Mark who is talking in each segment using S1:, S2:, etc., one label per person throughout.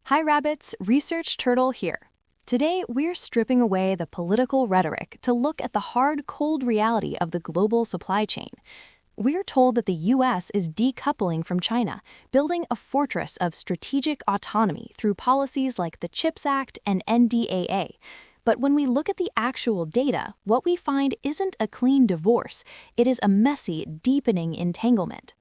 S1: Hi Rabbits, Research Turtle here. Today, we're stripping away the political rhetoric to look at the hard, cold reality of the global supply chain. We're told that the US is decoupling from China, building a fortress of strategic autonomy through policies like the CHIPS Act and NDAA. But when we look at the actual data, what we find isn't a clean divorce, it is a messy, deepening entanglement.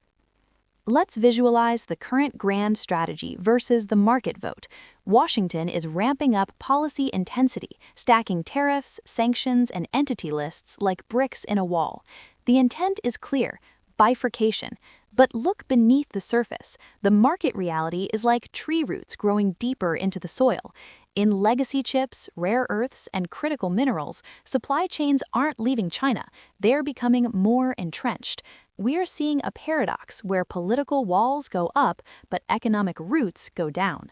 S1: Let's visualize the current grand strategy versus the market vote. Washington is ramping up policy intensity, stacking tariffs, sanctions, and entity lists like bricks in a wall. The intent is clear: bifurcation. But look beneath the surface. The market reality is like tree roots growing deeper into the soil. In legacy chips, rare earths, and critical minerals, supply chains aren't leaving China. They're becoming more entrenched. We're seeing a paradox where political walls go up, but economic roots go down.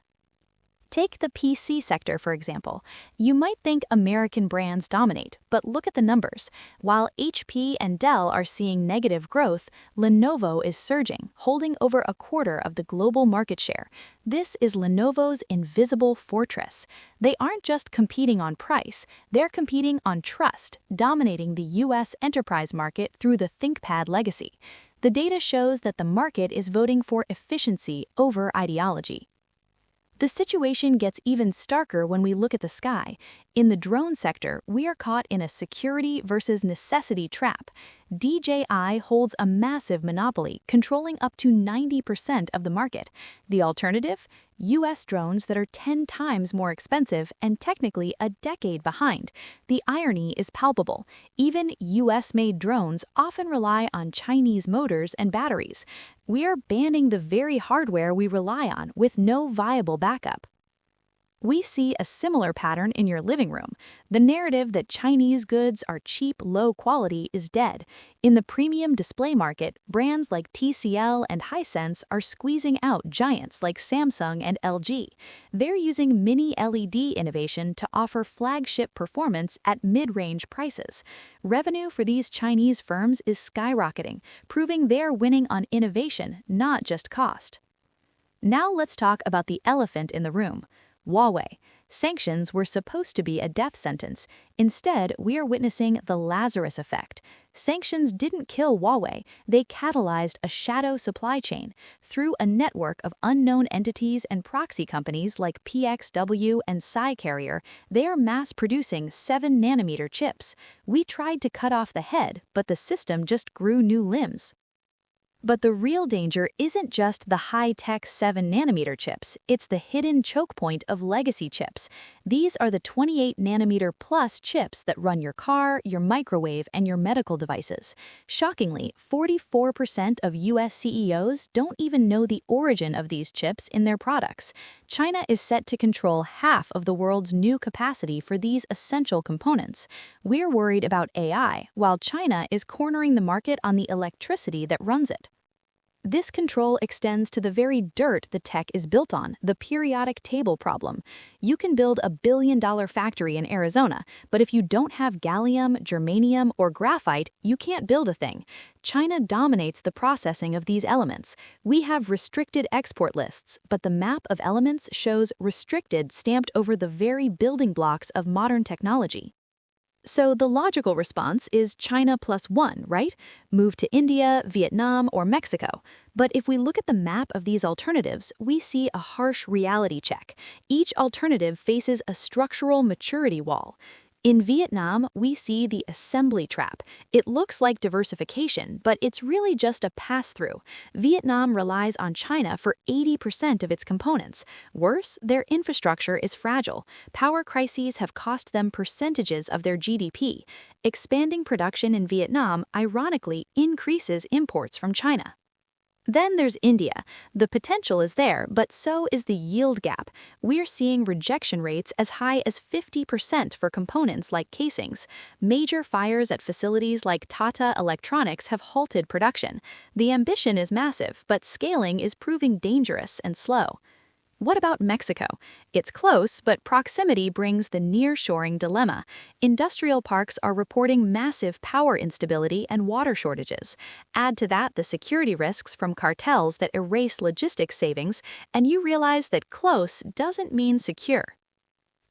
S1: Take the PC sector, for example. You might think American brands dominate, but look at the numbers. While HP and Dell are seeing negative growth, Lenovo is surging, holding over a quarter of the global market share. This is Lenovo's invisible fortress. They aren't just competing on price, they're competing on trust, dominating the US enterprise market through the ThinkPad legacy. The data shows that the market is voting for efficiency over ideology. The situation gets even starker when we look at the sky. In the drone sector, we are caught in a security versus necessity trap. DJI holds a massive monopoly, controlling up to 90% of the market. The alternative? US drones that are 10 times more expensive and technically a decade behind. The irony is palpable. Even US-made drones often rely on Chinese motors and batteries. We are banning the very hardware we rely on with no viable backup. We see a similar pattern in your living room. The narrative that Chinese goods are cheap, low quality is dead. In the premium display market, brands like TCL and Hisense are squeezing out giants like Samsung and LG. They're using mini LED innovation to offer flagship performance at mid-range prices. Revenue for these Chinese firms is skyrocketing, proving they're winning on innovation, not just cost. Now let's talk about the elephant in the room. Huawei. Sanctions were supposed to be a death sentence. Instead, we are witnessing the Lazarus Effect. Sanctions didn't kill Huawei, they catalyzed a shadow supply chain. Through a network of unknown entities and proxy companies like PXW and SiCarrier, they are mass-producing 7-nanometer chips. We tried to cut off the head, but the system just grew new limbs. But the real danger isn't just the high-tech 7-nanometer chips, it's the hidden choke point of legacy chips. These are the 28-nanometer plus chips that run your car, your microwave, and your medical devices. Shockingly, 44% of US CEOs don't even know the origin of these chips in their products. China is set to control half of the world's new capacity for these essential components. We're worried about AI, while China is cornering the market on the electricity that runs it. This control extends to the very dirt the tech is built on, the periodic table problem. You can build a billion-dollar factory in Arizona, but if you don't have gallium, germanium, or graphite, you can't build a thing. China dominates the processing of these elements. We have restricted export lists, but the map of elements shows restricted stamped over the very building blocks of modern technology. So the logical response is China plus one, right? Move to India, Vietnam, or Mexico. But if we look at the map of these alternatives, we see a harsh reality check. Each alternative faces a structural maturity wall. In Vietnam, we see the assembly trap. It looks like diversification, but it's really just a pass-through. Vietnam relies on China for 80% of its components. Worse, their infrastructure is fragile. Power crises have cost them percentages of their GDP. Expanding production in Vietnam, ironically, increases imports from China. Then there's India. The potential is there, but so is the yield gap. We're seeing rejection rates as high as 50% for components like casings. Major fires at facilities like Tata Electronics have halted production. The ambition is massive, but scaling is proving dangerous and slow. What about Mexico? It's close, but proximity brings the nearshoring dilemma. Industrial parks are reporting massive power instability and water shortages. Add to that the security risks from cartels that erase logistics savings, and you realize that close doesn't mean secure.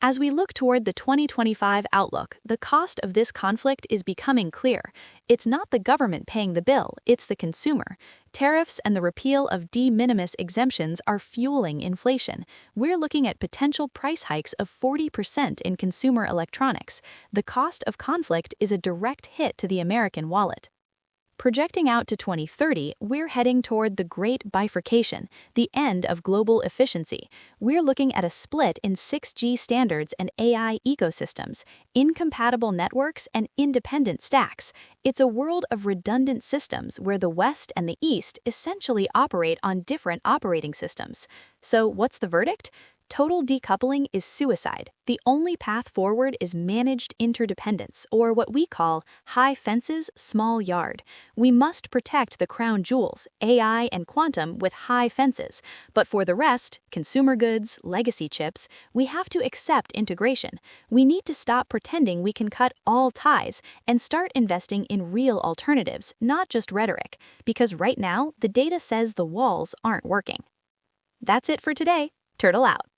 S1: As we look toward the 2025 outlook, the cost of this conflict is becoming clear. It's not the government paying the bill, it's the consumer. Tariffs and the repeal of de minimis exemptions are fueling inflation. We're looking at potential price hikes of 40% in consumer electronics. The cost of conflict is a direct hit to the American wallet. Projecting out to 2030, we're heading toward the Great Bifurcation, the end of global efficiency. We're looking at a split in 6G standards and AI ecosystems, incompatible networks, and independent stacks. It's a world of redundant systems where the West and the East essentially operate on different operating systems. So, what's the verdict? Total decoupling is suicide. The only path forward is managed interdependence, or what we call high fences, small yard. We must protect the crown jewels, AI and quantum, with high fences. But for the rest, consumer goods, legacy chips, we have to accept integration. We need to stop pretending we can cut all ties and start investing in real alternatives, not just rhetoric. Because right now, the data says the walls aren't working. That's it for today. Turtle out.